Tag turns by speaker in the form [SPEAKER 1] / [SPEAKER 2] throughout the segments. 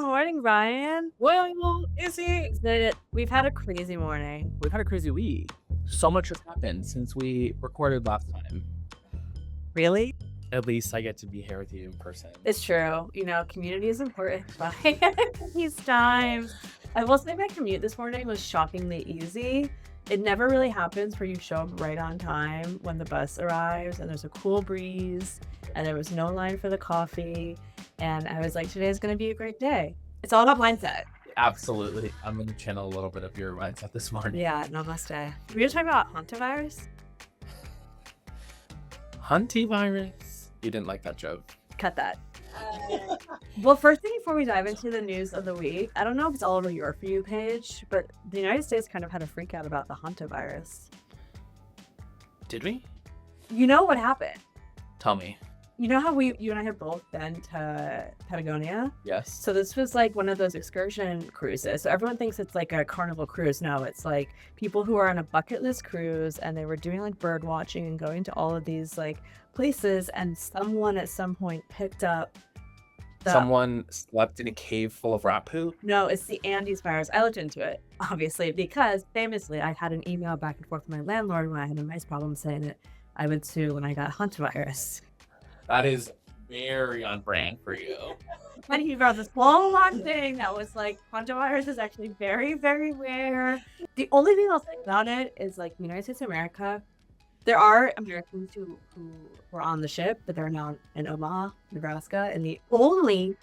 [SPEAKER 1] morning, Ryan.
[SPEAKER 2] Well, Izzy,
[SPEAKER 1] We've had a crazy morning.
[SPEAKER 2] we've had a crazy week. So much has happened since we recorded last time.
[SPEAKER 1] Really?
[SPEAKER 2] At least I get to be here with you in person.
[SPEAKER 1] It's true. You know, community is important. These times. I will say my commute this morning was shockingly easy. It never really happens where you show up right on time when the bus arrives and there's a cool breeze and there was no line for the coffee. And I was like, today's going to be a great day. It's all about mindset.
[SPEAKER 2] Absolutely. I'm going to channel a little bit of your mindset this morning.
[SPEAKER 1] Yeah, namaste. We were talking about Hantavirus.
[SPEAKER 2] Hantavirus? You didn't like that joke.
[SPEAKER 1] Cut that. Well, first thing before we dive into the news of the week, I don't know if it's all over your For You page, but the United States kind of had a freak out about the Hantavirus.
[SPEAKER 2] Did we?
[SPEAKER 1] You know what happened?
[SPEAKER 2] Tell me.
[SPEAKER 1] You know how you and I have both been to Patagonia?
[SPEAKER 2] Yes.
[SPEAKER 1] So this was like one of those excursion cruises. So everyone thinks it's like a carnival cruise. No, it's like people who are on a bucket list cruise and they were doing like bird watching and going to all of these like places, and someone at some point picked up
[SPEAKER 2] Someone slept in a cave full of rat poo?
[SPEAKER 1] No, it's the Andes virus. I looked into it, obviously, because famously I had an email back and forth with my landlord when I had a mice problem saying that I would sue when I got Hantavirus.
[SPEAKER 2] That is very on brand for you.
[SPEAKER 1] And he wrote this whole long thing that was like, Hantavirus is actually very, very rare. The only thing I'll say about it is like the United States of America, there are Americans who were on the ship, but they're now in Omaha, Nebraska, and the only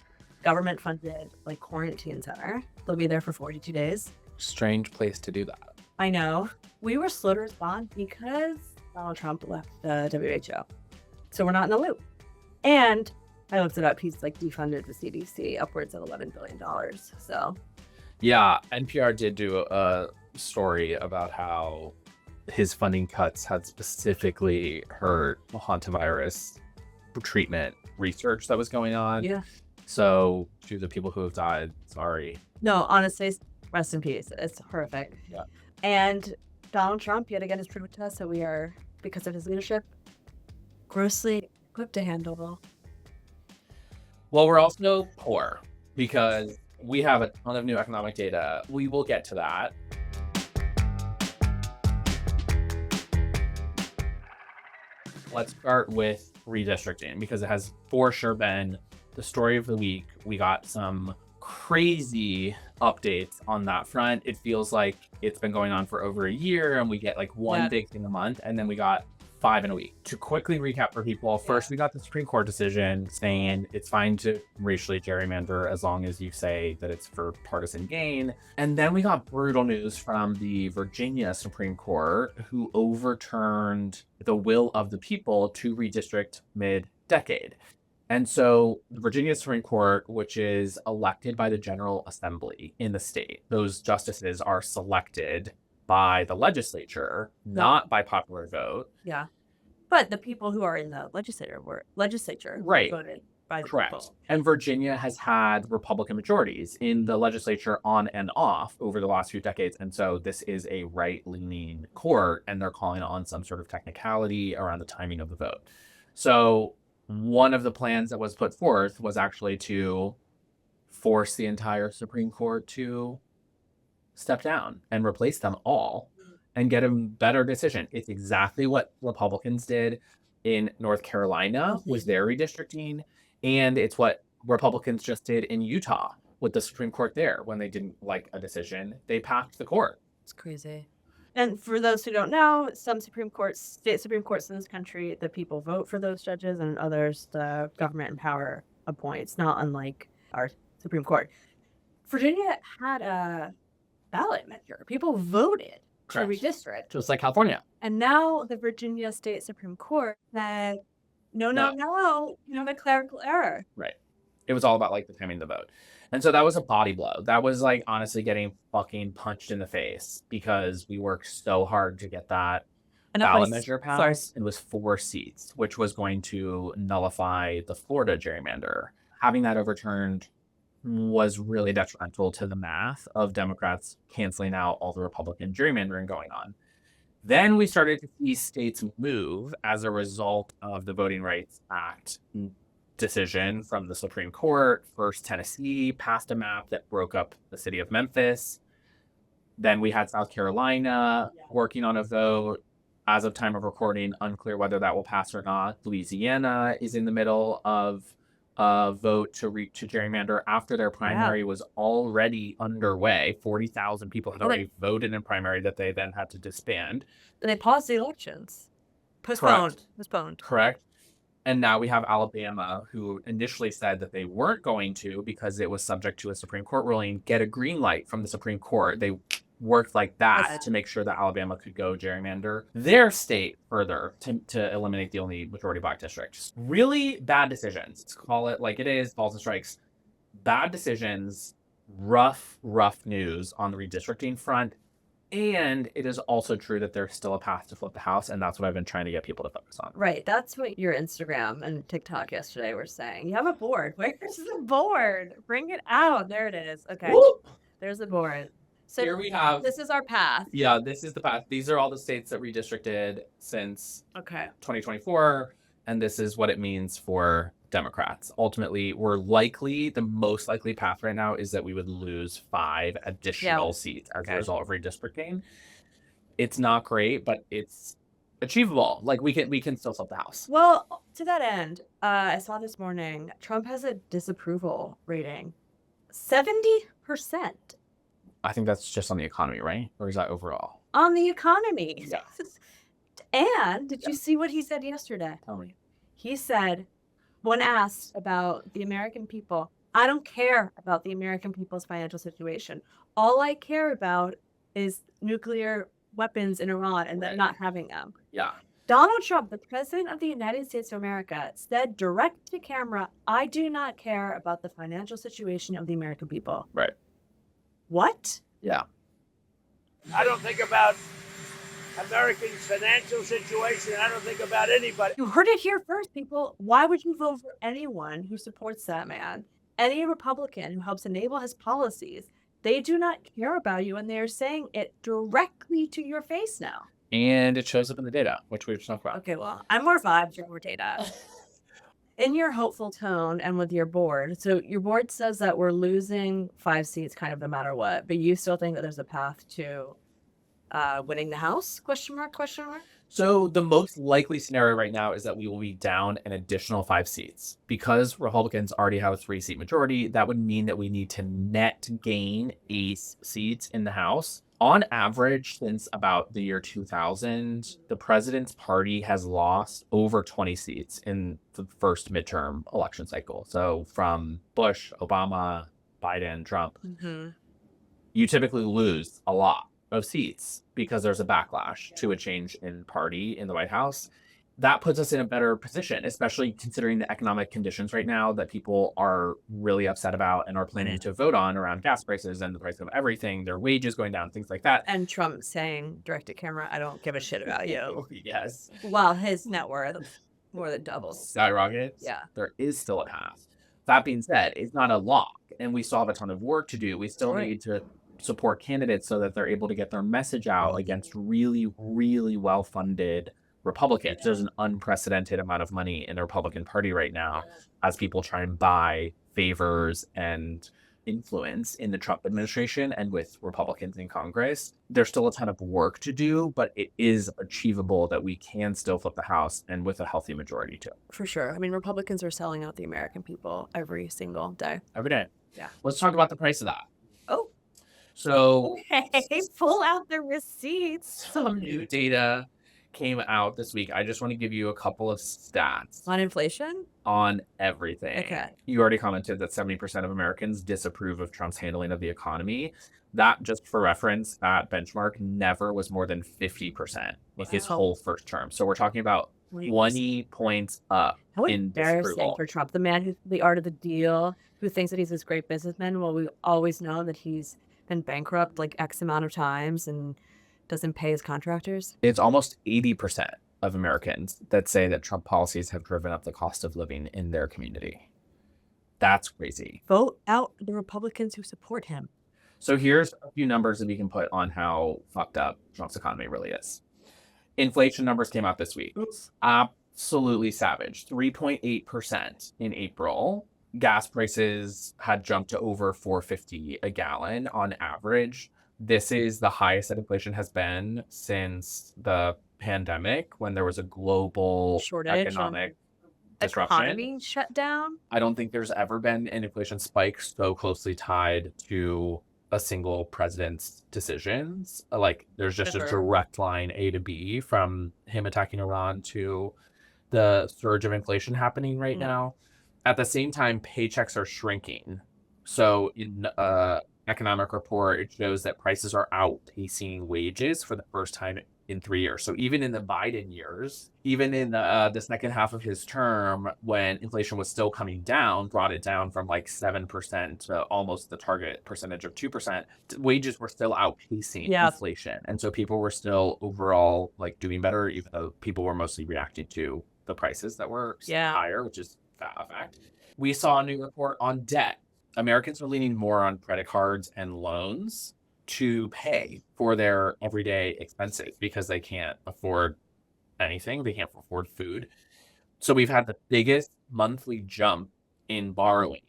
[SPEAKER 1] government-funded like quarantine center. They'll be there for 42 days.
[SPEAKER 2] Strange place to do that.
[SPEAKER 1] I know. We were slow to respond because Donald Trump left the WHO. So we're not in the loop. And I looked it up. He's like defunded the CDC upwards of $11 billion. So
[SPEAKER 2] Yeah, NPR did do a story about how his funding cuts had specifically hurt hantavirus treatment research that was going on.
[SPEAKER 1] yeah.
[SPEAKER 2] So to the people who have died, sorry.
[SPEAKER 1] No, honestly, rest in peace. It's horrific.
[SPEAKER 2] Yeah.
[SPEAKER 1] And Donald Trump yet again has proved to us that we are, because of his leadership, grossly equipped to handle.
[SPEAKER 2] Well, we're also poor because we have a ton of new economic data. We will get to that. Let's start with redistricting because it has for sure been the story of the week. We got some crazy updates on that front. It feels like it's been going on for over a year and we get like one big thing a month, and then we got 5 in a week. To quickly recap for people, first we got the Supreme Court decision saying it's fine to racially gerrymander as long as you say that it's for partisan gain. And then we got brutal news from the Virginia Supreme Court, who overturned the will of the people to redistrict mid-decade. And so the Virginia Supreme Court, which is elected by the General Assembly in the state, those justices are selected by the legislature, not by popular vote.
[SPEAKER 1] Yeah. But the people who are in the legislature
[SPEAKER 2] right.
[SPEAKER 1] voted by the
[SPEAKER 2] Correct.
[SPEAKER 1] people.
[SPEAKER 2] And Virginia has had Republican majorities in the legislature on and off over the last few decades. And so this is a right-leaning court, and they're calling on some sort of technicality around the timing of the vote. So one of the plans that was put forth was actually to force the entire Supreme Court to step down and replace them all and get a better decision. It's exactly what Republicans did in North Carolina with their redistricting, and it's what Republicans just did in Utah with the Supreme Court there. When they didn't like a decision, they packed the court.
[SPEAKER 1] It's crazy. And for those who don't know, some state Supreme Courts in this country, the people vote for those judges, and others, the government in power appoints, not unlike our Supreme Court. Virginia had a ballot measure. People voted to redistrict.
[SPEAKER 2] Just like California.
[SPEAKER 1] And now the Virginia State Supreme Court said, no, the clerical error.
[SPEAKER 2] Right. It was all about like the timing of the vote. And so that was a body blow. That was like honestly getting fucking punched in the face because we worked so hard to get that ballot measure passed. It was 4 seats, which was going to nullify the Florida gerrymander. Having that overturned was really detrimental to the math of Democrats canceling out all the Republican gerrymandering going on. Then we started to see states move as a result of the Voting Rights Act decision from the Supreme Court. First, Tennessee passed a map that broke up the city of Memphis. Then we had South Carolina working on a vote. As of time of recording, unclear whether that will pass or not. Louisiana is in the middle of a vote to gerrymander after their primary was already underway. 40,000 people had already voted in primary that they then had to disband.
[SPEAKER 1] And they paused the elections. Postponed.
[SPEAKER 2] Correct. And now we have Alabama, who initially said that they weren't going to, because it was subject to a Supreme Court ruling, get a green light from the Supreme Court. They worked like that to make sure that Alabama could go gerrymander their state further to eliminate the only majority black district. Really bad decisions. Let's call it like it is, balls and strikes. Bad decisions, rough news on the redistricting front. And it is also true that there's still a path to flip the House, and that's what I've been trying to get people to focus on.
[SPEAKER 1] Right. That's what your Instagram and TikTok yesterday were saying. You have a board. Where's the board? Bring it out. There it is. Okay.
[SPEAKER 2] Whoop.
[SPEAKER 1] There's the board. So
[SPEAKER 2] here we have.
[SPEAKER 1] This is our path.
[SPEAKER 2] Yeah, this is the path. These are all the states that redistricted since 2024, and this is what it means for Democrats. Ultimately, the most likely path right now is that we would lose 5 additional seats as a result of redistricting. It's not great, but it's achievable. Like we can still flip the House.
[SPEAKER 1] Well, to that end, I saw this morning Trump has a disapproval rating, 70%.
[SPEAKER 2] I think that's just on the economy, right? Or is that overall?
[SPEAKER 1] On the economy.
[SPEAKER 2] Yeah.
[SPEAKER 1] And did you see what he said yesterday?
[SPEAKER 2] Tell me.
[SPEAKER 1] He said, when asked about the American people, I don't care about the American people's financial situation. All I care about is nuclear weapons in Iran and them not having them.
[SPEAKER 2] Yeah.
[SPEAKER 1] Donald Trump, the president of the United States of America, said direct to camera, I do not care about the financial situation of the American people.
[SPEAKER 2] Right.
[SPEAKER 1] What?
[SPEAKER 2] Yeah.
[SPEAKER 3] I don't think about Americans' financial situation. I don't think about anybody.
[SPEAKER 1] You heard it here first, people. Why would you vote for anyone who supports that man? Any Republican who helps enable his policies, they do not care about you, and they're saying it directly to your face now.
[SPEAKER 2] And it shows up in the data, which we've talked about.
[SPEAKER 1] Okay, well, I'm more vibes, you're more data. In your hopeful tone and with your board, so your board says that we're losing 5 seats kind of no matter what, but you still think that there's a path to winning the House? Question mark?
[SPEAKER 2] So the most likely scenario right now is that we will be down an additional 5 seats. Because Republicans already have a 3-seat majority, that would mean that we need to net gain 8 seats in the House. On average, since about the year 2000, the president's party has lost over 20 seats in the first midterm election cycle. So from Bush, Obama, Biden, Trump, you typically lose a lot of seats because there's a backlash to a change in party in the White House. That puts us in a better position, especially considering the economic conditions right now that people are really upset about and are planning to vote on around gas prices and the price of everything, their wages going down, things like that.
[SPEAKER 1] And Trump saying direct to camera, I don't give a shit about you.
[SPEAKER 2] Yes.
[SPEAKER 1] While his net worth more than doubles.
[SPEAKER 2] Skyrockets.
[SPEAKER 1] Yeah.
[SPEAKER 2] There is still a path. That being said, it's not a lock, and we still have a ton of work to do. We still need to support candidates so that they're able to get their message out against really, really well-funded Republicans. There's an unprecedented amount of money in the Republican Party right now as people try and buy favors and influence in the Trump administration and with Republicans in Congress. There's still a ton of work to do, but it is achievable that we can still flip the House, and with a healthy majority too.
[SPEAKER 1] For sure. I mean, Republicans are selling out the American people every single day.
[SPEAKER 2] Every day.
[SPEAKER 1] Yeah.
[SPEAKER 2] Let's talk about the price of that.
[SPEAKER 1] Oh.
[SPEAKER 2] So
[SPEAKER 1] hey, pull out the receipts.
[SPEAKER 2] Some new data came out this week. I just want to give you a couple of stats
[SPEAKER 1] on inflation,
[SPEAKER 2] on everything.
[SPEAKER 1] Okay.
[SPEAKER 2] You already commented that 70% of Americans disapprove of Trump's handling of the economy. That, just for reference, that benchmark never was more than 50% with his whole first term. So we're talking about 20 points up.
[SPEAKER 1] How
[SPEAKER 2] in
[SPEAKER 1] embarrassing
[SPEAKER 2] disapproval
[SPEAKER 1] for Trump, the man who's the art of the deal, who thinks that he's this great businessman. Well, we always know that he's been bankrupt like X amount of times and doesn't pay his contractors.
[SPEAKER 2] It's almost 80% of Americans that say that Trump policies have driven up the cost of living in their community. That's crazy.
[SPEAKER 1] Vote out the Republicans who support him.
[SPEAKER 2] So here's a few numbers that we can put on how fucked up Trump's economy really is. Inflation numbers came out this week. Up absolutely savage. 3.8% in April. Gas prices had jumped to over $4.50 a gallon on average. This is the highest that inflation has been since the pandemic, when there was a global
[SPEAKER 1] Shortage,
[SPEAKER 2] economic disruption.
[SPEAKER 1] economy shut down.
[SPEAKER 2] I don't think there's ever been an inflation spike so closely tied to a single president's decisions. Like, there's just a direct line A to B from him attacking Iran to the surge of inflation happening right now. At the same time, paychecks are shrinking. So in economic report, it shows that prices are outpacing wages for the first time in 3 years. So even in the Biden years, even in the second half of his term, when inflation was still coming down, brought it down from like 7% to almost the target percentage of 2%, wages were still outpacing inflation. And so people were still overall like doing better, even though people were mostly reacting to the prices that were higher, which is a fact. We saw a new report on debt. Americans are leaning more on credit cards and loans to pay for their everyday expenses because they can't afford anything. They can't afford food. So we've had the biggest monthly jump in borrowing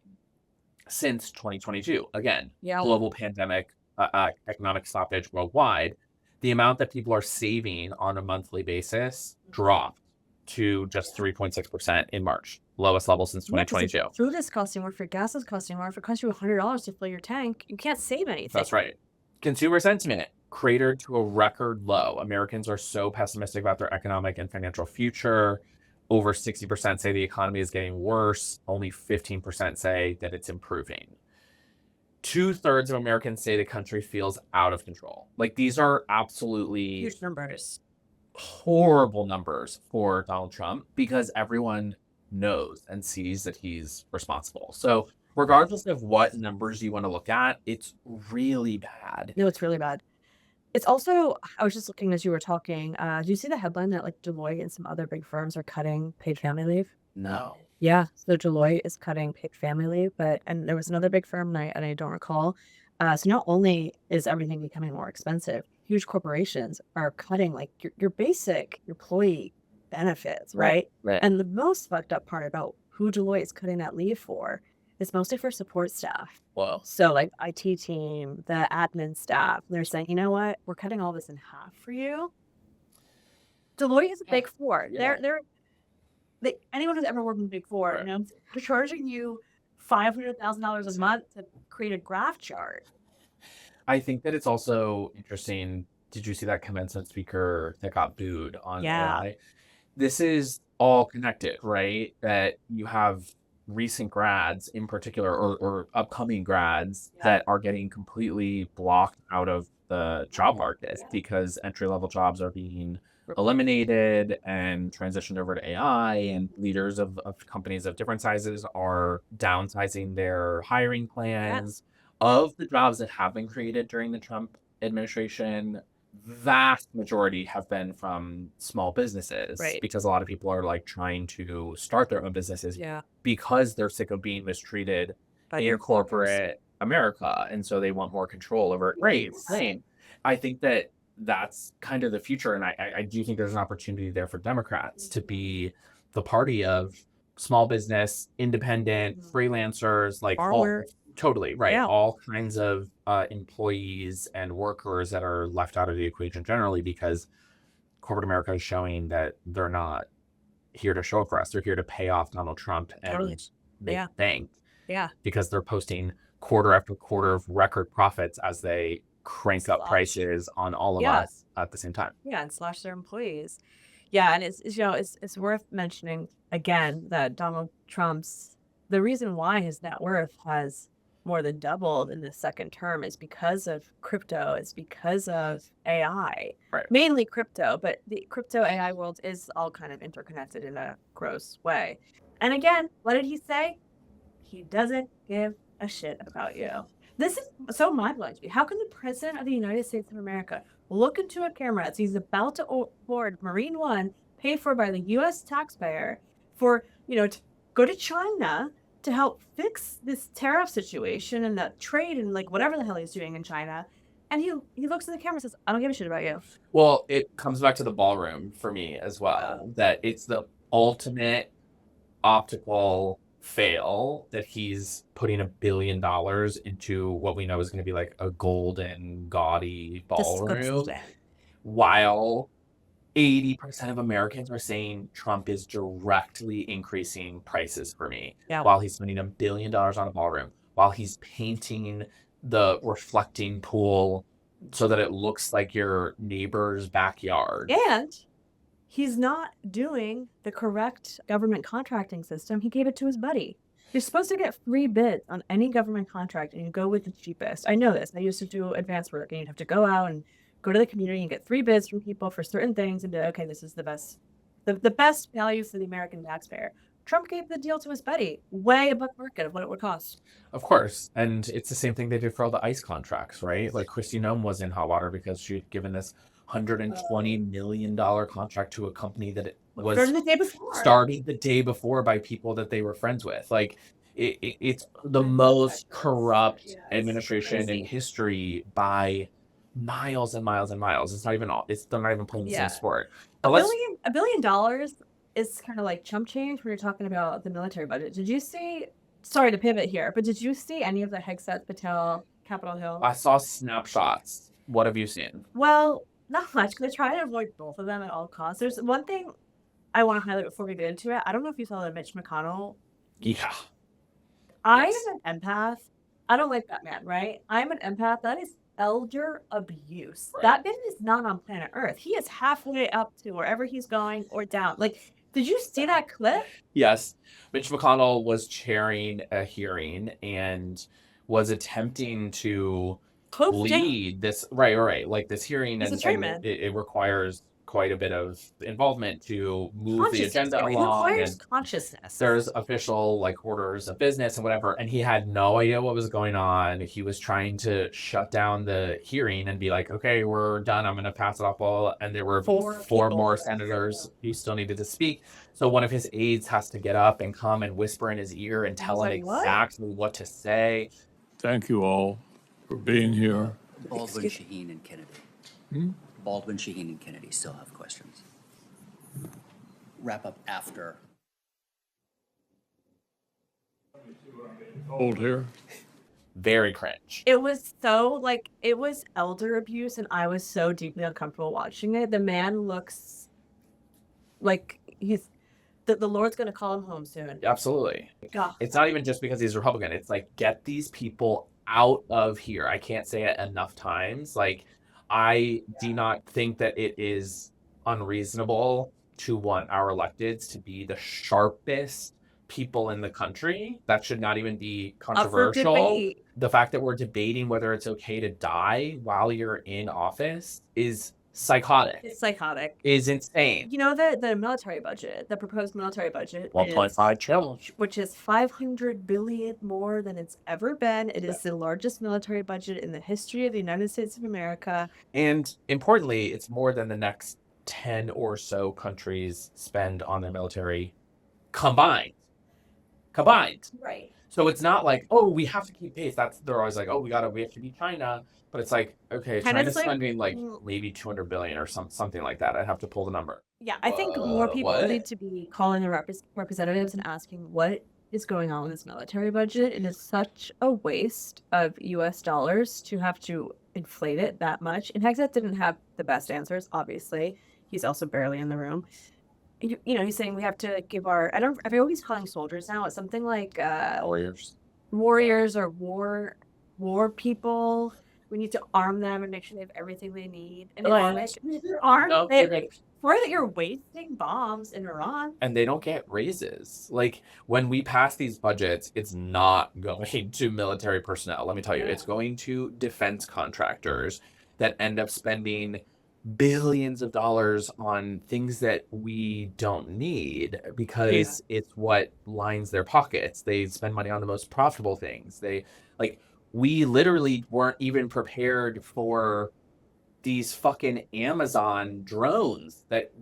[SPEAKER 2] since 2022. Again, global pandemic, economic stoppage worldwide. The amount that people are saving on a monthly basis dropped to just 3.6% in March. Lowest level since 2022.
[SPEAKER 1] Food is costing more, for gas is costing more. If it costs you $100 to fill your tank, you can't save anything.
[SPEAKER 2] That's right. Consumer sentiment cratered to a record low. Americans are so pessimistic about their economic and financial future. Over 60% say the economy is getting worse. Only 15% say that it's improving. 2/3 of Americans say the country feels out of control. Like, these are absolutely
[SPEAKER 1] huge numbers.
[SPEAKER 2] Horrible numbers for Donald Trump, because everyone knows and sees that he's responsible. So regardless of what numbers you want to look at, it's really bad.
[SPEAKER 1] No, it's really bad. It's also, I was just looking as you were talking, do you see the headline that like Deloitte and some other big firms are cutting paid family leave?
[SPEAKER 2] No.
[SPEAKER 1] Yeah, so Deloitte is cutting paid family leave, and there was another big firm, and I don't recall. So not only is everything becoming more expensive, huge corporations are cutting like your basic employee benefits, right? And the most fucked up part about who Deloitte is cutting that leave for is mostly for support staff.
[SPEAKER 2] Whoa.
[SPEAKER 1] So like IT team, the admin staff, they're saying, you know what, we're cutting all this in half for you. Deloitte is a big four. Anyone who's ever worked in Big Four, you know, they're charging you $500,000 a month to create a graph chart.
[SPEAKER 2] I think that it's also interesting. Did you see that commencement speaker that got booed on AI? This is all connected, right? That you have recent grads in particular, or upcoming grads that are getting completely blocked out of the job market because entry-level jobs are being eliminated and transitioned over to AI, and leaders of companies of different sizes are downsizing their hiring plans. Of the jobs that have been created during the Trump administration, vast majority have been from small businesses, because a lot of people are like trying to start their own businesses because they're sick of being mistreated in corporate America, and so they want more control over rates. I think that that's kind of the future, and I do think there's an opportunity there for Democrats to be the party of small business, independent, freelancers, like all, totally right, all kinds of employees and workers that are left out of the equation generally, because corporate America is showing that they're not here to show up for us. They're here to pay off Donald Trump and make bank. Because they're posting quarter after quarter of record profits as they crank up prices on all of us at the same time.
[SPEAKER 1] And slash their employees. And it's worth mentioning again that Donald Trump's, the reason why his net worth has more than doubled in the second term is because of crypto. It's because of AI, mainly crypto, but the crypto AI world is all kind of interconnected in a gross way. And again, what did he say? He doesn't give a shit about you. This is so mind-blowing to me. How can the president of the United States of America look into a camera as he's about to board Marine One, paid for by the U.S. taxpayer, for, to go to China to help fix this tariff situation and the trade and like whatever the hell he's doing in China, and he looks at the camera and says, "I don't give a shit about you."
[SPEAKER 2] Well, it comes back to the ballroom for me as well. That it's the ultimate optical fail that he's putting $1 billion into what we know is going to be like a golden, gaudy ballroom,
[SPEAKER 1] Disgusting.
[SPEAKER 2] while 80% of Americans are saying Trump is directly increasing prices for me,
[SPEAKER 1] Yeah.
[SPEAKER 2] while he's spending $1 billion on a ballroom, while he's painting the reflecting pool so that it looks like your neighbor's backyard.
[SPEAKER 1] And he's not doing the correct government contracting system. He gave it to his buddy. You're supposed to get free bids on any government contract, and you go with the cheapest. I know this. I used to do advanced work, and you'd have to go out and go to the community and get 3 bids from people for certain things and be like, okay, this is the best value for the American taxpayer. Trump gave the deal to his buddy, way above market of what it would cost.
[SPEAKER 2] Of course. And it's the same thing they did for all the ICE contracts, right? Like Kristi Noem was in hot water because she had given this $120 million contract to a company that it was
[SPEAKER 1] Started the day before.
[SPEAKER 2] starting the day before by people that they were friends with. Like it's the most corrupt administration in history by miles and miles and miles. They're not even playing the same sport. But
[SPEAKER 1] $1 billion is kind of like chump change when you're talking about the military budget. Did you see, sorry to pivot here, but did you see any of the Hegseth, Patel, Capitol Hill?
[SPEAKER 2] I saw snapshots. What have you seen?
[SPEAKER 1] Well, not much, because I try to avoid both of them at all costs. There's one thing I want to highlight before we get into it. I don't know if you saw the Mitch McConnell.
[SPEAKER 2] Yeah.
[SPEAKER 1] I'm an empath. I don't like that man, right? I'm an empath. That is elder abuse.
[SPEAKER 2] Right.
[SPEAKER 1] That man is not on planet Earth. He is halfway up to wherever he's going or down. Like, did you see that clip?
[SPEAKER 2] Yes. Mitch McConnell was chairing a hearing and was attempting to lead this. Right. Like this hearing,
[SPEAKER 1] He's a
[SPEAKER 2] and
[SPEAKER 1] chairman.
[SPEAKER 2] it requires quite a bit of involvement to move the agenda
[SPEAKER 1] It
[SPEAKER 2] along.
[SPEAKER 1] requires
[SPEAKER 2] And
[SPEAKER 1] consciousness.
[SPEAKER 2] there's official like orders of business and whatever, and he had no idea what was going on. He was trying to shut down the hearing and be like, okay, we're done, I'm gonna pass it off all. And there were four more senators who still needed to speak, so one of his aides has to get up and come and whisper in his ear and tell him exactly what to say.
[SPEAKER 4] Thank you all for being here.
[SPEAKER 5] Baldwin, Shaheen, and Kennedy. Baldwin, Shaheen, and Kennedy still have questions. Wrap up after.
[SPEAKER 4] Old here.
[SPEAKER 2] Very cringe.
[SPEAKER 1] It was so, like, it was elder abuse, and I was so deeply uncomfortable watching it. The man looks like the Lord's going to call him home soon.
[SPEAKER 2] Absolutely.
[SPEAKER 1] God.
[SPEAKER 2] It's not even just because he's Republican. It's like, get these people out of here. I can't say it enough times. Like, I do not think that it is unreasonable to want our electeds to be the sharpest people in the country. That should not even be controversial. The fact that we're debating whether it's okay to die while you're in office is psychotic.
[SPEAKER 1] It's psychotic.
[SPEAKER 2] Is insane.
[SPEAKER 1] You know, the military budget, the proposed military budget,
[SPEAKER 2] 1.5 trillion,
[SPEAKER 1] which is $500 billion more than it's ever been. It is the largest military budget in the history of the United States of America.
[SPEAKER 2] And importantly, it's more than the next 10 or so countries spend on their military combined.
[SPEAKER 1] Right.
[SPEAKER 2] So it's not like, oh, we have to keep pace. They're always like, oh, we have to beat China. But it's like, okay, China's spending like maybe 200 billion or something like that. I'd have to pull the number.
[SPEAKER 1] Yeah, I think more people need to be calling the representatives and asking what is going on with this military budget. It is such a waste of US dollars to have to inflate it that much. And Hegseth didn't have the best answers, obviously. He's also barely in the room. You know, he's saying we have to give our, I always calling soldiers now. It's something like warriors or war people. We need to arm them and make sure they have everything they need. And they're armed. You're wasting bombs in Iran.
[SPEAKER 2] And they don't get raises. Like, when we pass these budgets, it's not going to military personnel. Let me tell you, it's going to defense contractors that end up spending billions of dollars on things that we don't need because it's what lines their pockets. They spend money on the most profitable things. We literally weren't even prepared for these fucking Amazon drones that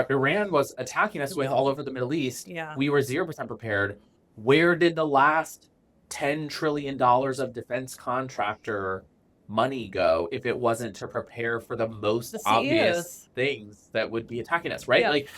[SPEAKER 2] Iran was attacking us with all over the Middle East.
[SPEAKER 1] Yeah.
[SPEAKER 2] We were 0% prepared. Where did the last $10 trillion of defense contractor money go if it wasn't to prepare for the most
[SPEAKER 1] The
[SPEAKER 2] obvious
[SPEAKER 1] CEOs.
[SPEAKER 2] things that would be attacking us, right?
[SPEAKER 1] Yeah.
[SPEAKER 2] Like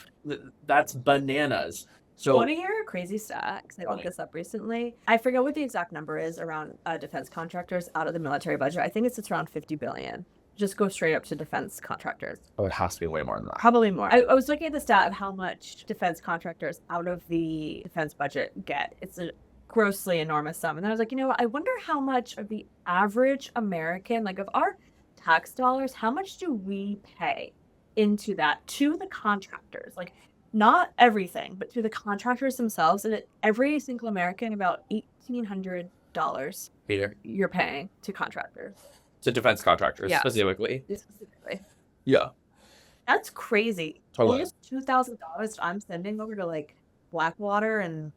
[SPEAKER 2] that's bananas. So
[SPEAKER 1] Want to hear a crazy stat? Because I
[SPEAKER 2] Tell
[SPEAKER 1] looked
[SPEAKER 2] me.
[SPEAKER 1] this up recently. I forget what the exact number is around defense contractors out of the military budget. I think it's around 50 billion. Just go straight up to defense contractors.
[SPEAKER 2] oh, it has to be way more than that.
[SPEAKER 1] Probably more. I was looking at the stat of how much defense contractors out of the defense budget get. It's a grossly enormous sum. And I was like, you know what? I wonder how much of the average American, like of our tax dollars, how much do we pay into that to the contractors? Like, not everything, but to the contractors themselves. And every single American, about $1,800
[SPEAKER 2] Peter,
[SPEAKER 1] you're paying to contractors.
[SPEAKER 2] to defense contractors
[SPEAKER 1] Yeah.
[SPEAKER 2] specifically.
[SPEAKER 1] Specifically.
[SPEAKER 2] Yeah.
[SPEAKER 1] That's crazy.
[SPEAKER 2] Totally.
[SPEAKER 1] Almost $2,000 I'm sending over to like Blackwater and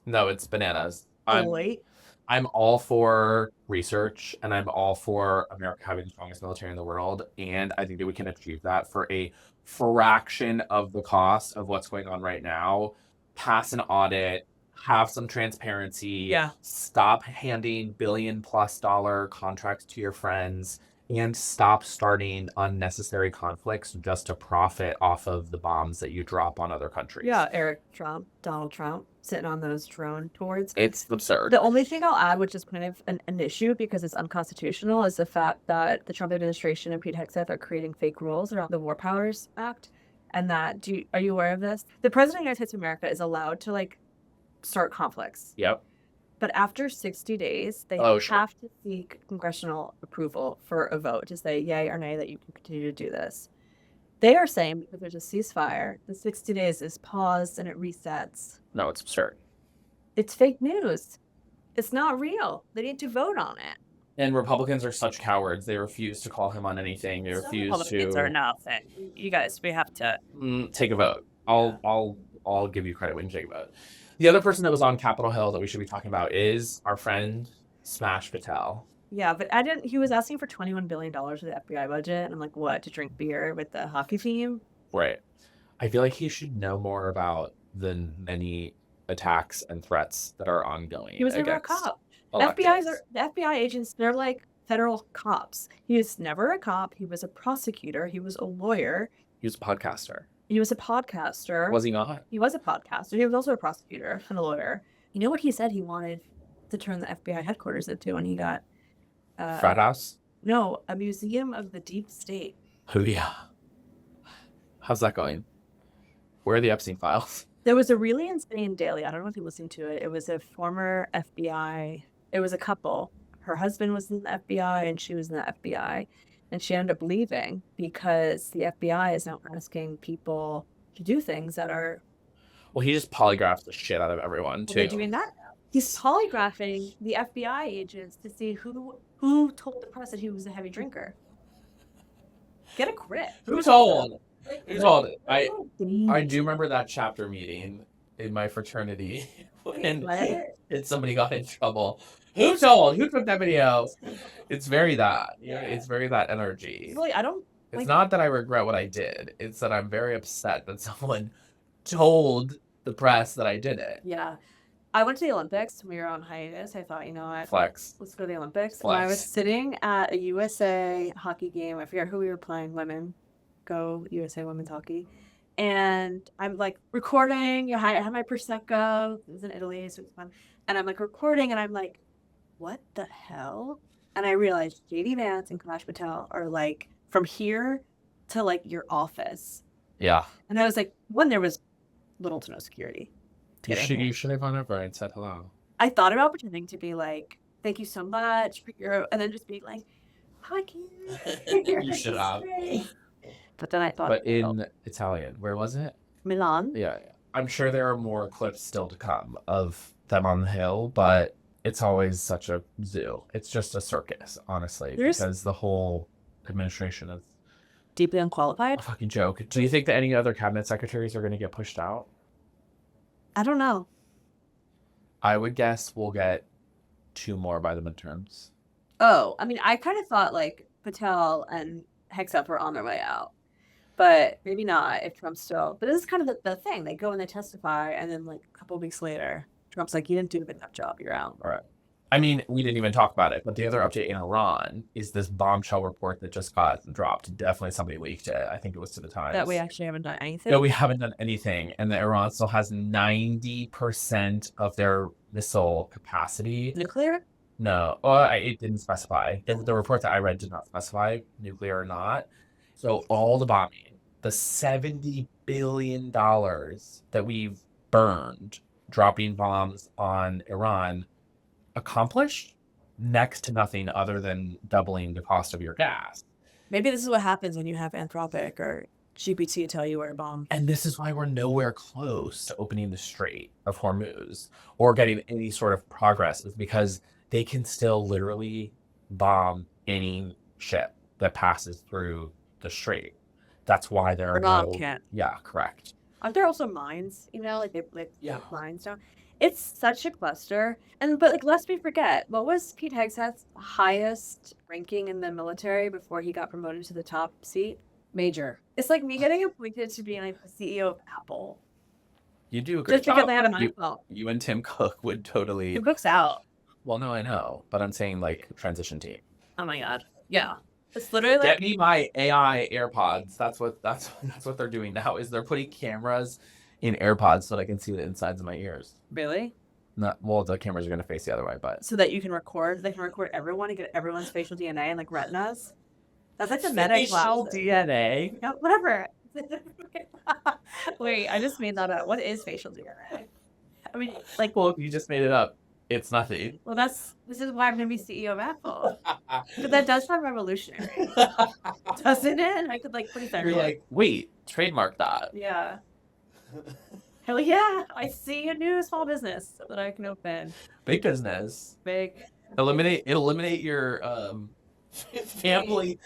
[SPEAKER 2] No, it's bananas.
[SPEAKER 1] Deloitte.
[SPEAKER 2] I'm all for research and I'm all for America having the strongest military in the world. And I think that we can achieve that for a fraction of the cost of what's going on right now. Pass an audit, have some transparency,
[SPEAKER 1] Yeah.
[SPEAKER 2] stop handing $billion+ contracts to your friends, and stop starting unnecessary conflicts just to profit off of the bombs that you drop on other countries.
[SPEAKER 1] Yeah, Donald Trump, sitting on those drone towards.
[SPEAKER 2] It's absurd.
[SPEAKER 1] The only thing I'll add, which is kind of an issue because it's unconstitutional, is the fact that the Trump administration and Pete Hegseth are creating fake rules around the War Powers Act. And that, are you aware of this? The President of the United States of America is allowed to like start conflicts.
[SPEAKER 2] Yep.
[SPEAKER 1] But after 60 days, they
[SPEAKER 2] Oh, sure.
[SPEAKER 1] have to seek congressional approval for a vote to say yay or nay that you can continue to do this. They are saying because there's a ceasefire, the 60 days is paused and it resets.
[SPEAKER 2] No, it's absurd.
[SPEAKER 1] It's fake news. It's not real. They need to vote on it.
[SPEAKER 2] And Republicans are such cowards. They refuse to call him on anything. They refuse
[SPEAKER 1] Republicans
[SPEAKER 2] to
[SPEAKER 1] are nothing. You guys, we have to.
[SPEAKER 2] take a vote. I'll give you credit when you take a vote. The other person that was on Capitol Hill that we should be talking about is our friend Smash Patel.
[SPEAKER 1] Yeah, but he was asking for $21 billion of the FBI budget. And I'm like, what, to drink beer with the hockey team?
[SPEAKER 2] Right. I feel like he should know more about the many attacks and threats that are ongoing.
[SPEAKER 1] He was never a
[SPEAKER 2] against
[SPEAKER 1] cop.
[SPEAKER 2] electeds.
[SPEAKER 1] The FBI agents, they're like federal cops. He was never a cop. He was a prosecutor. He was a lawyer.
[SPEAKER 2] He was a podcaster.
[SPEAKER 1] He was a podcaster.
[SPEAKER 2] Was he not?
[SPEAKER 1] He was a podcaster. He was also a prosecutor and a lawyer. You know what he said he wanted to turn the FBI headquarters into when he got...
[SPEAKER 2] Frat house?
[SPEAKER 1] No, a museum of the deep state.
[SPEAKER 2] Oh, yeah. How's that going? Where are the Epstein files?
[SPEAKER 1] There was a really insane daily. I don't know if you listened to it. It was a former FBI. It was a couple. Her husband was in the FBI and she was in the FBI. And she ended up leaving because the FBI is now asking people to do things that are...
[SPEAKER 2] Well, he just polygraphs the shit out of everyone, too.
[SPEAKER 1] They're doing that now. He's polygraphing the FBI agents to see who told the press that he was a heavy drinker. Get a grip.
[SPEAKER 2] Who told? Who told it? I do remember that chapter meeting in my fraternity when somebody got in trouble. Who told? Who took that video? It's very that. Yeah, it's very that energy.
[SPEAKER 1] Really, I don't...
[SPEAKER 2] It's not that I regret what I did. It's that I'm very upset that someone told the press that I did it.
[SPEAKER 1] Yeah. I went to the Olympics. We were on hiatus. I thought, you know what?
[SPEAKER 2] Flex.
[SPEAKER 1] Let's go to the Olympics.
[SPEAKER 2] Flex.
[SPEAKER 1] And I was sitting at a USA hockey game. I forget who we were playing. Women. Go USA women's hockey. And I'm like recording. You know, I had my Prosecco. It was in Italy, so it was fun. And I'm like recording and I'm like, what the hell? And I realized JD Vance and Kailash Patel are like from here to like your office.
[SPEAKER 2] Yeah.
[SPEAKER 1] And I was like, one, there was little to no security.
[SPEAKER 2] You should have gone over and said hello.
[SPEAKER 1] I thought about pretending to be like, thank you so much for your, and then just be like, hi,
[SPEAKER 2] You should have.
[SPEAKER 1] But then I thought,
[SPEAKER 2] But in Italian, where was it?
[SPEAKER 1] Milan.
[SPEAKER 2] Yeah. I'm sure there are more clips still to come of them on the hill, but it's always such a zoo. It's just a circus, honestly, because the whole administration is
[SPEAKER 1] Deeply
[SPEAKER 2] a
[SPEAKER 1] unqualified.
[SPEAKER 2] fucking joke. Do you think that any other cabinet secretaries are going to get pushed out?
[SPEAKER 1] I don't know.
[SPEAKER 2] I would guess we'll get 2 more by the midterms.
[SPEAKER 1] Oh, I mean, I kind of thought like Patel and Hegseth were on their way out, but maybe not if Trump's still. But this is kind of the thing. They go and they testify, and then like a couple of weeks later, Trump's like, "You didn't do a good enough job. You're out."
[SPEAKER 2] All right. I mean, we didn't even talk about it, but the other update in Iran is this bombshell report that just got dropped. Definitely somebody leaked it. I think it was to the Times.
[SPEAKER 1] That we actually haven't done anything.
[SPEAKER 2] No, we haven't done anything. And that Iran still has 90% of their missile capacity.
[SPEAKER 1] Nuclear?
[SPEAKER 2] No, well, it didn't specify. The report that I read did not specify nuclear or not. So all the bombing, the $70 billion that we've burned dropping bombs on Iran, accomplished next to nothing other than doubling the cost of your gas.
[SPEAKER 1] Maybe this is what happens when you have Anthropic or GPT tell you where to bomb.
[SPEAKER 2] And this is why we're nowhere close to opening the Strait of Hormuz or getting any sort of progress, is because they can still literally bomb any ship that passes through the strait. That's why there are
[SPEAKER 1] Iran can't.
[SPEAKER 2] Yeah, correct.
[SPEAKER 1] Aren't there also mines? You know, like they
[SPEAKER 2] Yeah.
[SPEAKER 1] mines down. It's such a cluster. But like, lest we forget, what was Pete Hegseth's highest ranking in the military before he got promoted to the top seat? Major. It's like me getting appointed to be like the CEO of Apple.
[SPEAKER 2] You do a great
[SPEAKER 1] Just because
[SPEAKER 2] job.
[SPEAKER 1] I have an iPhone.
[SPEAKER 2] You and Tim Cook would totally.
[SPEAKER 1] It books out.
[SPEAKER 2] Well, no, I know, but I'm saying like transition team.
[SPEAKER 1] Oh my god. Yeah. It's literally like
[SPEAKER 2] Get me my AI AirPods. That's what they're doing now. Is they're putting cameras in AirPods so that I can see the insides of my ears.
[SPEAKER 1] really?
[SPEAKER 2] Not well, the cameras are gonna face the other way, but
[SPEAKER 1] So that you can record. They can record everyone and get everyone's facial DNA and like retinas. That's like the meta
[SPEAKER 2] facial
[SPEAKER 1] class.
[SPEAKER 2] DNA.
[SPEAKER 1] Yeah, whatever. Wait, I just made that up. What is facial DNA? I mean, like,
[SPEAKER 2] Well, if you just made it up, it's nothing.
[SPEAKER 1] well, this is why I'm gonna be CEO of Apple. But that does sound revolutionary, doesn't it? I could like put it there.
[SPEAKER 2] You're like, wait, trademark that.
[SPEAKER 1] yeah. Hell yeah! I see a new small business that I can open.
[SPEAKER 2] Big business.
[SPEAKER 1] Big.
[SPEAKER 2] Eliminate your family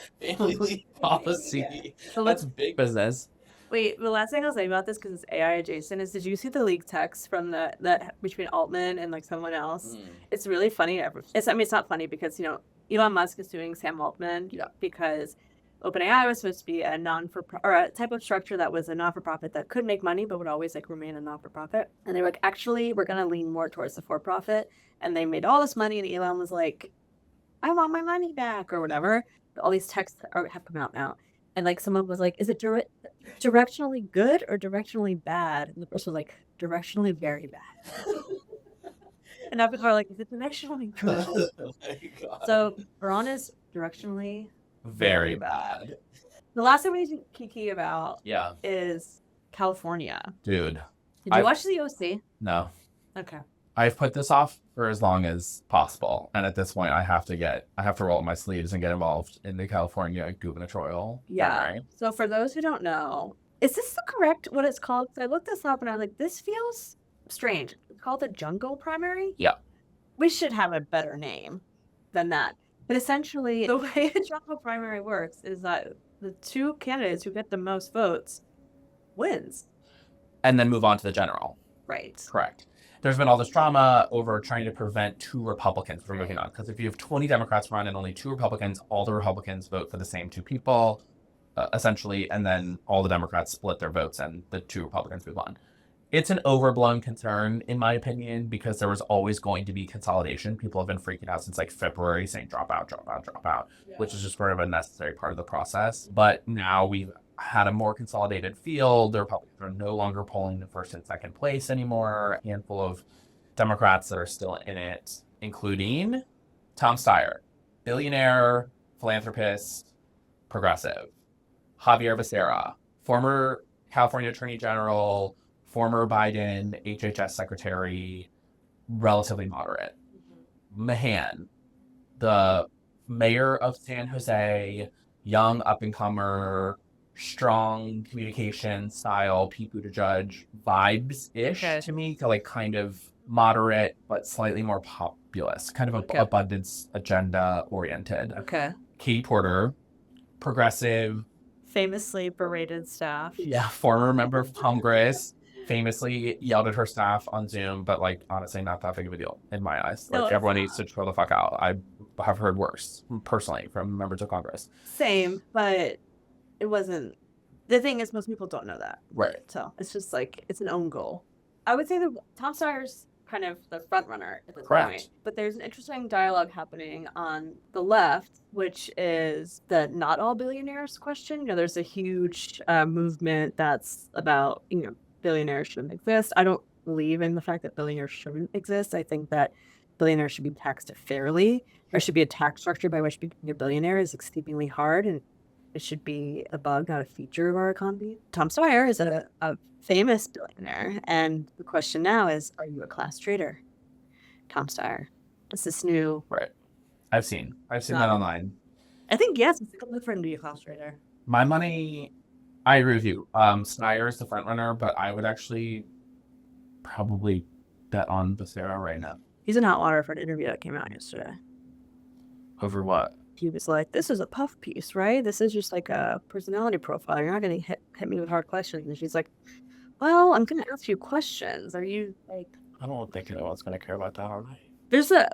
[SPEAKER 2] policy.
[SPEAKER 1] So
[SPEAKER 2] That's big business.
[SPEAKER 1] Wait, the last thing I'll say about this, because it's AI adjacent, is did you see the leaked text from that between Altman and like someone else? It's really funny. It's not funny because, you know, Elon Musk is suing Sam Altman because OpenAI was supposed to be a a type of structure that was a non-for-profit that could make money but would always like remain a non-for-profit. And they were like, actually, we're gonna lean more towards the for-profit. And they made all this money, and Elon was like, I want my money back or whatever. All these texts have come out now. And like someone was like, is it directionally good or directionally bad? And the person was like, directionally very bad. And now people are like, is it directionally good?
[SPEAKER 2] Oh my God.
[SPEAKER 1] So Iran is directionally
[SPEAKER 2] Very bad.
[SPEAKER 1] The last thing we need to kiki about
[SPEAKER 2] Yeah.
[SPEAKER 1] is California.
[SPEAKER 2] Dude.
[SPEAKER 1] Did you watch the OC?
[SPEAKER 2] No.
[SPEAKER 1] Okay.
[SPEAKER 2] I've put this off for as long as possible. And at this point I have to roll up my sleeves and get involved in the California gubernatorial primary.
[SPEAKER 1] So for those who don't know, is this the correct what it's called? 'Cause I looked this up and I was like, this feels strange. It's called the jungle primary?
[SPEAKER 2] Yeah.
[SPEAKER 1] We should have a better name than that. But essentially, the way a jungle primary works is that the two candidates who get the most votes wins.
[SPEAKER 2] And then move on to the general.
[SPEAKER 1] Right.
[SPEAKER 2] Correct. There's been all this drama over trying to prevent 2 Republicans from moving on. Because if you have 20 Democrats run and only 2 Republicans, all the Republicans vote for the same 2 people, essentially, and then all the Democrats split their votes and the 2 Republicans move on. It's an overblown concern, in my opinion, because there was always going to be consolidation. People have been freaking out since like February, saying drop out, which is just sort of a necessary part of the process. But now we've had a more consolidated field. The Republicans are no longer polling in first and second place anymore. A handful of Democrats that are still in it, including Tom Steyer, billionaire, philanthropist, progressive. Javier Becerra, former California Attorney General, former Biden HHS secretary, relatively moderate. Mahan, the mayor of San Jose, young up-and-comer, strong communication style, Pete Buttigieg vibes-ish to me, to like kind of moderate but slightly more populist, kind of abundance agenda oriented.
[SPEAKER 1] Okay.
[SPEAKER 2] Katie Porter, progressive,
[SPEAKER 1] Famously berated staff.
[SPEAKER 2] yeah, former member of Congress, famously yelled at her staff on Zoom, but like honestly not that big of a deal in my eyes.
[SPEAKER 1] No,
[SPEAKER 2] Like
[SPEAKER 1] it's
[SPEAKER 2] everyone
[SPEAKER 1] not.
[SPEAKER 2] needs to chill the fuck out. I have heard worse personally from members of Congress.
[SPEAKER 1] Same, but it wasn't. The thing is, most people don't know that.
[SPEAKER 2] Right.
[SPEAKER 1] So it's just like, it's an own goal. I would say that Tom Steyer's kind of the front runner at this
[SPEAKER 2] Correct.
[SPEAKER 1] point. But there's an interesting dialogue happening on the left, which is the not all billionaires question. You know, there's a huge movement that's about, you know, billionaires shouldn't exist. I don't believe in the fact that billionaires shouldn't exist. I think that billionaires should be taxed fairly. There should be a tax structure by which becoming a billionaire is exceedingly hard, and it should be a bug, not a feature of our economy. Tom Steyer is a famous billionaire, and the question now is, are you a class traitor, Tom Steyer? It's this new...
[SPEAKER 2] Right. I've seen that online.
[SPEAKER 1] I think, yes, it's good for him to be a class traitor.
[SPEAKER 2] My money, I agree with you. Steyer is the front runner, but I would actually probably bet on Becerra right now.
[SPEAKER 1] He's in hot water for an interview that came out yesterday.
[SPEAKER 2] Over what?
[SPEAKER 1] He was like, this is a puff piece, right? This is just like a personality profile. You're not going to hit me with hard questions. And she's like, well, I'm going to ask you questions. Are you like...
[SPEAKER 2] I don't think anyone's going to care about that, are they?
[SPEAKER 1] There's a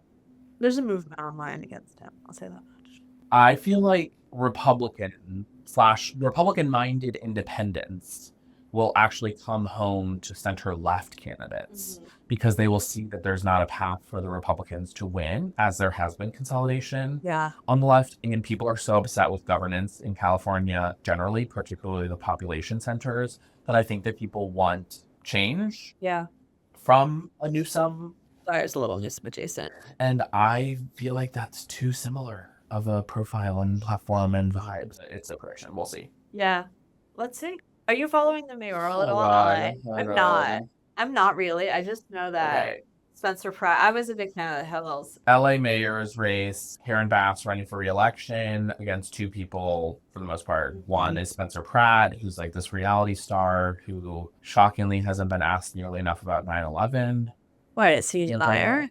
[SPEAKER 1] movement online against him. I'll say that much.
[SPEAKER 2] I feel like Republican-minded independents will actually come home to center-left candidates because they will see that there's not a path for the Republicans to win, as there has been consolidation on the left. And people are so upset with governance in California generally, particularly the population centers, that I think that people want change from a Newsom.
[SPEAKER 1] Steyer's a little Newsom adjacent.
[SPEAKER 2] And I feel like that's too similar of a profile and platform and vibes. It's a correction. We'll see.
[SPEAKER 1] Yeah. Let's see. Are you following the mayoral at all?
[SPEAKER 2] God.
[SPEAKER 1] I'm not. I'm not really. I just know that Spencer Pratt. I was a big fan of the Hills.
[SPEAKER 2] LA mayor's race, Karen Bass running for re-election against two people for the most part. One is Spencer Pratt, who's like this reality star who shockingly hasn't been asked nearly enough about 9/11.
[SPEAKER 1] What, is he a liar?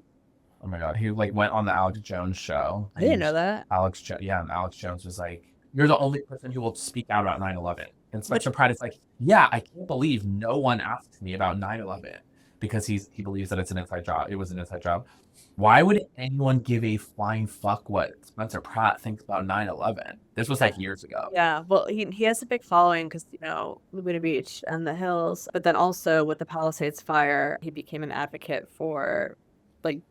[SPEAKER 2] Oh my God. He like went on the Alex Jones show.
[SPEAKER 1] I didn't know that.
[SPEAKER 2] And Alex Jones was like, you're the only person who will speak out about 9/11. And Spencer Pratt is like, yeah, I can't believe no one asked me about 9/11 because he believes that it's an inside job. It was an inside job. Why would anyone give a flying fuck what Spencer Pratt thinks about 9/11? This was like years ago.
[SPEAKER 1] Yeah, well, he has a big following because, you know, Laguna Beach and the Hills. But then also with the Palisades fire, he became an advocate for, like,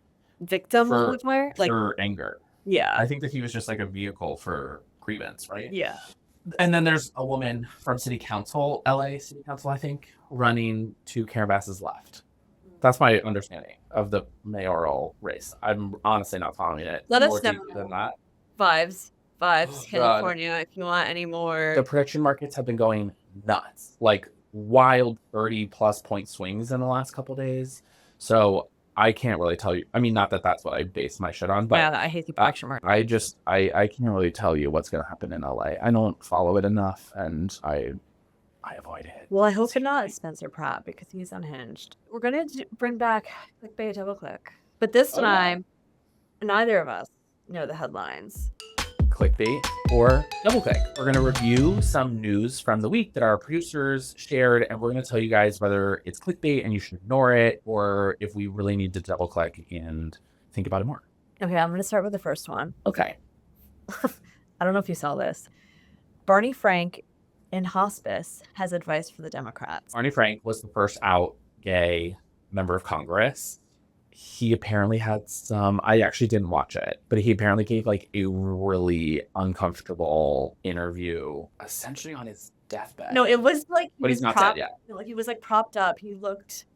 [SPEAKER 1] victims of the fire. Like,
[SPEAKER 2] for anger.
[SPEAKER 1] Yeah.
[SPEAKER 2] I think that he was just like a vehicle for grievance, right?
[SPEAKER 1] Yeah.
[SPEAKER 2] And then there's a woman from City Council, LA City Council, I think, running to Karen Bass's left. That's my understanding of the mayoral race. I'm honestly not following it.
[SPEAKER 1] Let us
[SPEAKER 2] more
[SPEAKER 1] know.
[SPEAKER 2] deep than that.
[SPEAKER 1] Vibes,
[SPEAKER 2] Oh,
[SPEAKER 1] California, if you want any more.
[SPEAKER 2] The prediction markets have been going nuts, like wild 30+ point swings in the last couple days. So I can't really tell you. I mean, not that that's what I base my shit on, but
[SPEAKER 1] yeah, I hate the prediction market.
[SPEAKER 2] I can't really tell you what's going to happen in LA. I don't follow it enough, and I avoid it.
[SPEAKER 1] Well, I hope not Spencer Pratt because he's unhinged. We're going to bring back clickbait double click. But this time, neither of us know the headlines.
[SPEAKER 2] Clickbait or double click. We're going to review some news from the week that our producers shared, and we're going to tell you guys whether it's clickbait and you should ignore it, or if we really need to double click and think about it more.
[SPEAKER 1] Okay, I'm going to start with the first one.
[SPEAKER 2] Okay.
[SPEAKER 1] I don't know if you saw this. Barney Frank in hospice has advice for the Democrats.
[SPEAKER 2] Barney Frank was the first out gay member of Congress. He apparently had some, I actually didn't watch it, but he apparently gave like a really uncomfortable interview essentially on his deathbed.
[SPEAKER 1] No, it was like,
[SPEAKER 2] but he's not dead yet.
[SPEAKER 1] No, he was like propped up. He looked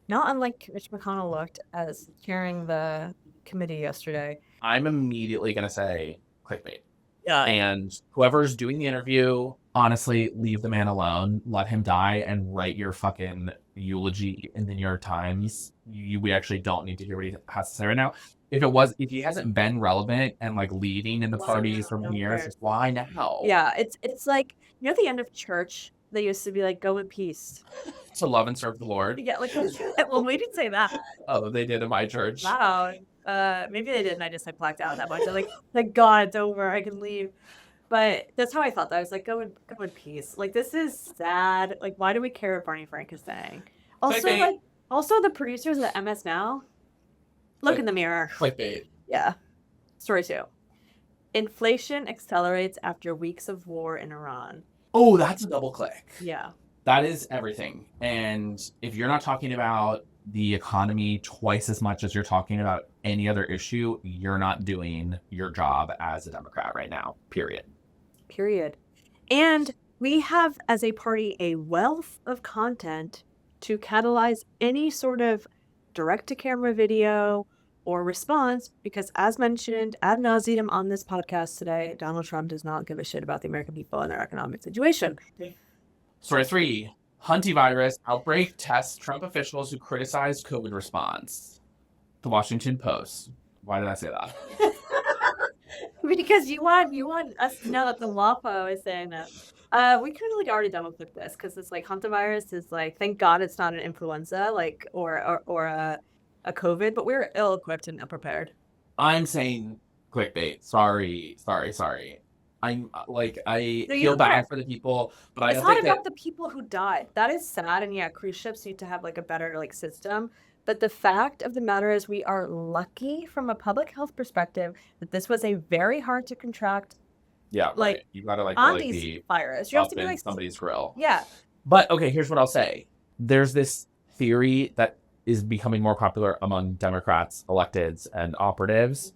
[SPEAKER 1] not unlike Mitch McConnell looked as chairing the committee yesterday.
[SPEAKER 2] I'm immediately going to say clickbait.
[SPEAKER 1] Yeah.
[SPEAKER 2] And whoever's doing the interview, honestly, leave the man alone. Let him die and write your fucking eulogy in the New York Times. We actually don't need to hear what he has to say right now. If he hasn't been relevant and like leading in the parties for years, just why now?
[SPEAKER 1] Yeah, it's like, you know, at the end of church, they used to be like, go in peace.
[SPEAKER 2] To love and serve the Lord.
[SPEAKER 1] Yeah, like, well, we didn't say that.
[SPEAKER 2] Oh, they did in my church.
[SPEAKER 1] Wow. Maybe they didn't. I just like blacked out that much. I'm like, thank God it's over. I can leave. But that's how I felt. I was like, go in peace. Like, this is sad. Like, why do we care what Barney Frank is saying? Also, the producers at MS Now, look in the mirror.
[SPEAKER 2] Clickbait.
[SPEAKER 1] Yeah. Story 2. Inflation accelerates after weeks of war in Iran.
[SPEAKER 2] Oh, that's a double click.
[SPEAKER 1] Yeah.
[SPEAKER 2] That is everything. And if you're not talking about the economy twice as much as you're talking about any other issue, you're not doing your job as a Democrat right now, period.
[SPEAKER 1] And we have, as a party, a wealth of content to catalyze any sort of direct-to-camera video or response, because as mentioned ad nauseum on this podcast today, Donald Trump does not give a shit about the American people and their economic situation.
[SPEAKER 2] Story 3, Hantavirus outbreak tests Trump officials who criticized COVID response. The Washington Post. Why did I say that?
[SPEAKER 1] Because you want us to know that the WAPO is saying that. We could have already double click this because it's like Hantavirus is like, thank God it's not an influenza or a COVID, but we're ill equipped and unprepared.
[SPEAKER 2] I'm saying clickbait. Sorry. I'm like, I feel bad for the people, but I
[SPEAKER 1] it's
[SPEAKER 2] don't
[SPEAKER 1] not
[SPEAKER 2] think
[SPEAKER 1] about the people who died. That is sad, and yeah, cruise ships need to have like a better like system. But the fact of the matter is, we are lucky from a public health perspective that this was a very hard to contract.
[SPEAKER 2] Yeah,
[SPEAKER 1] like
[SPEAKER 2] right. You gotta like
[SPEAKER 1] Andes virus. You have
[SPEAKER 2] up
[SPEAKER 1] to be
[SPEAKER 2] in
[SPEAKER 1] like
[SPEAKER 2] somebody's grill.
[SPEAKER 1] Yeah.
[SPEAKER 2] But okay, here's what I'll say. There's this theory that is becoming more popular among Democrats, electeds, and operatives.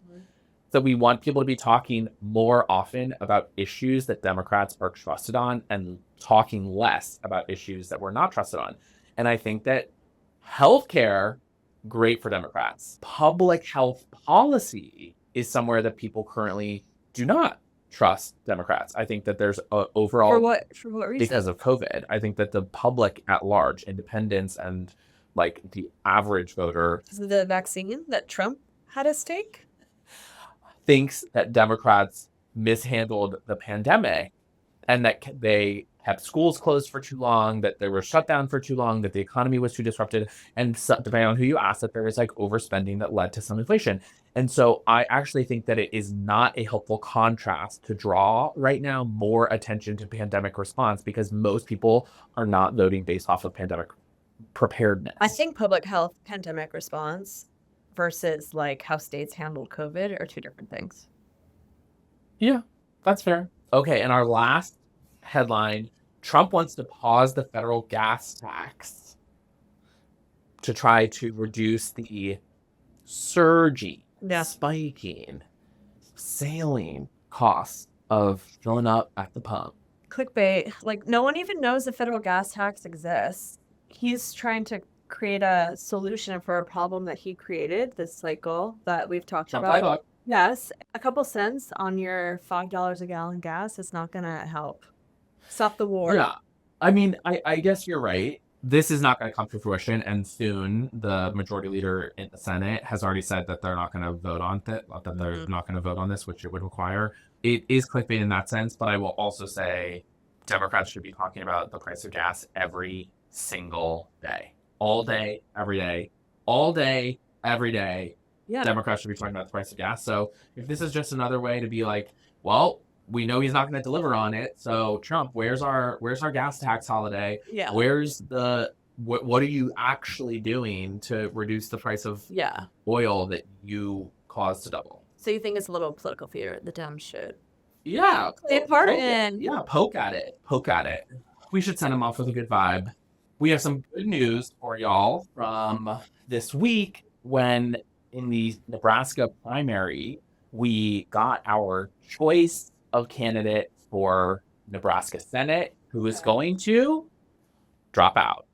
[SPEAKER 2] That we want people to be talking more often about issues that Democrats are trusted on and talking less about issues that we're not trusted on. And I think that healthcare, great for Democrats. Public health policy is somewhere that people currently do not trust Democrats. I think that there's overall...
[SPEAKER 1] For what reason?
[SPEAKER 2] Because of COVID. I think that the public at large, independents and like the average voter...
[SPEAKER 1] Is it the vaccine that Trump had at stake?
[SPEAKER 2] Thinks that Democrats mishandled the pandemic and that they kept schools closed for too long, that they were shut down for too long, that the economy was too disrupted. And so, depending on who you ask, that there is like overspending that led to some inflation. And so I actually think that it is not a helpful contrast to draw right now more attention to pandemic response because most people are not voting based off of pandemic preparedness.
[SPEAKER 1] I think public health pandemic response versus like how states handled COVID are two different things.
[SPEAKER 2] Yeah, that's fair. Okay, and our last headline, Trump wants to pause the federal gas tax to try to reduce the surging, spiking, sailing costs of filling up at the pump.
[SPEAKER 1] Clickbait. Like, no one even knows the federal gas tax exists. He's trying to create a solution for a problem that he created, this cycle that we've talked about. Yes, a couple cents on your $5 a gallon gas is not going to help stop the war.
[SPEAKER 2] Yeah, I mean, I guess you're right. This is not going to come to fruition, and soon the majority leader in the Senate has already said that they're not going to vote on it, that they're not going to vote on this, which it would require. It is clickbait in that sense, but I will also say Democrats should be talking about the price of gas every single day. All day, every day, all day, every day.
[SPEAKER 1] Yeah.
[SPEAKER 2] Democrats should be talking about the price of gas. So if this is just another way to be like, well, we know he's not going to deliver on it. So Trump, where's our gas tax holiday?
[SPEAKER 1] Yeah.
[SPEAKER 2] Where's the what are you actually doing to reduce the price of oil that you caused to double?
[SPEAKER 1] So you think it's a little political fear the Dems should?
[SPEAKER 2] Yeah.
[SPEAKER 1] Play a part in.
[SPEAKER 2] Yeah, poke at it. We should send him off with a good vibe. We have some good news for y'all from this week when in the Nebraska primary, we got our choice of candidate for Nebraska Senate who is going to drop out.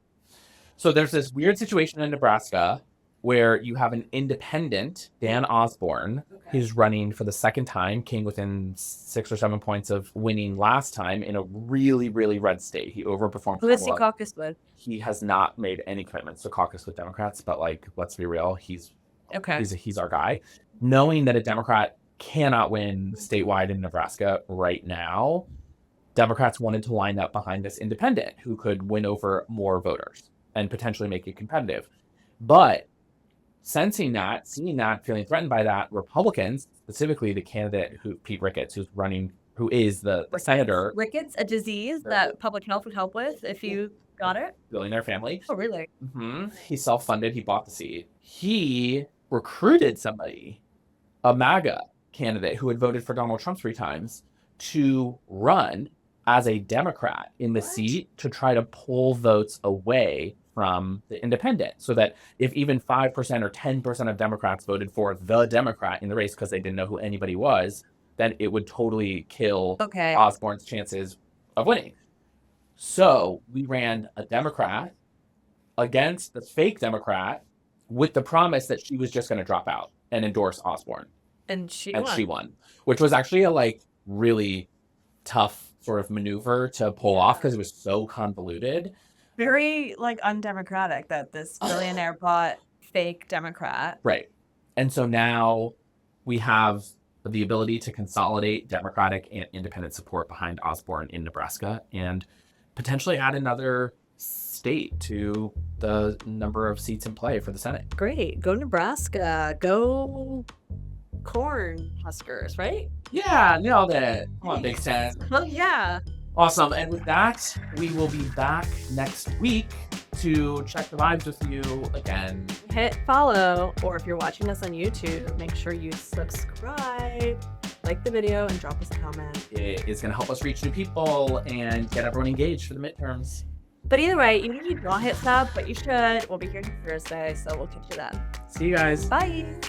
[SPEAKER 2] So there's this weird situation in Nebraska where you have an independent, Dan Osborne, who's running for the second time, came within 6 or 7 points of winning last time in a really, really red state. He overperformed.
[SPEAKER 1] Who is he caucus with?
[SPEAKER 2] He has not made any commitments to caucus with Democrats, but like, let's be real, he's our guy. Knowing that a Democrat cannot win statewide in Nebraska right now, Democrats wanted to line up behind this independent who could win over more voters and potentially make it competitive. But sensing that, seeing that, feeling threatened by that, Republicans, specifically the candidate Pete Ricketts, who is the senator.
[SPEAKER 1] Ricketts, a disease that public health would help with if you got it.
[SPEAKER 2] Billionaire family.
[SPEAKER 1] Oh, really?
[SPEAKER 2] Mm-hmm. He's self-funded. He bought the seat. He recruited somebody, a MAGA candidate who had voted for Donald Trump 3 times, to run as a Democrat in the seat to try to pull votes away from the independent, so that if even 5% or 10% of Democrats voted for the Democrat in the race because they didn't know who anybody was, then it would totally kill
[SPEAKER 1] Okay.
[SPEAKER 2] Osborne's chances of winning. So we ran a Democrat against the fake Democrat with the promise that she was just going to drop out and endorse Osborne.
[SPEAKER 1] And she
[SPEAKER 2] And
[SPEAKER 1] won.
[SPEAKER 2] she won, which was actually a like really tough sort of maneuver to pull off because it was so convoluted.
[SPEAKER 1] Very like undemocratic that this billionaire bought fake Democrat.
[SPEAKER 2] Right. And so now we have the ability to consolidate Democratic and independent support behind Osborne in Nebraska and potentially add another state to the number of seats in play for the Senate.
[SPEAKER 1] Great. Go Nebraska. Go corn huskers, right?
[SPEAKER 2] Yeah, nailed it. Come on, Big Ten.
[SPEAKER 1] Well, yeah.
[SPEAKER 2] Awesome. And with that, we will be back next week to check the vibes with you again.
[SPEAKER 1] Hit follow, or if you're watching us on YouTube, make sure you subscribe, like the video, and drop us a comment.
[SPEAKER 2] It is going to help us reach new people and get everyone engaged for the midterms.
[SPEAKER 1] But either way, even if you don't hit sub, but you should, we'll be here Thursday, so we'll catch you then.
[SPEAKER 2] See you guys.
[SPEAKER 1] Bye.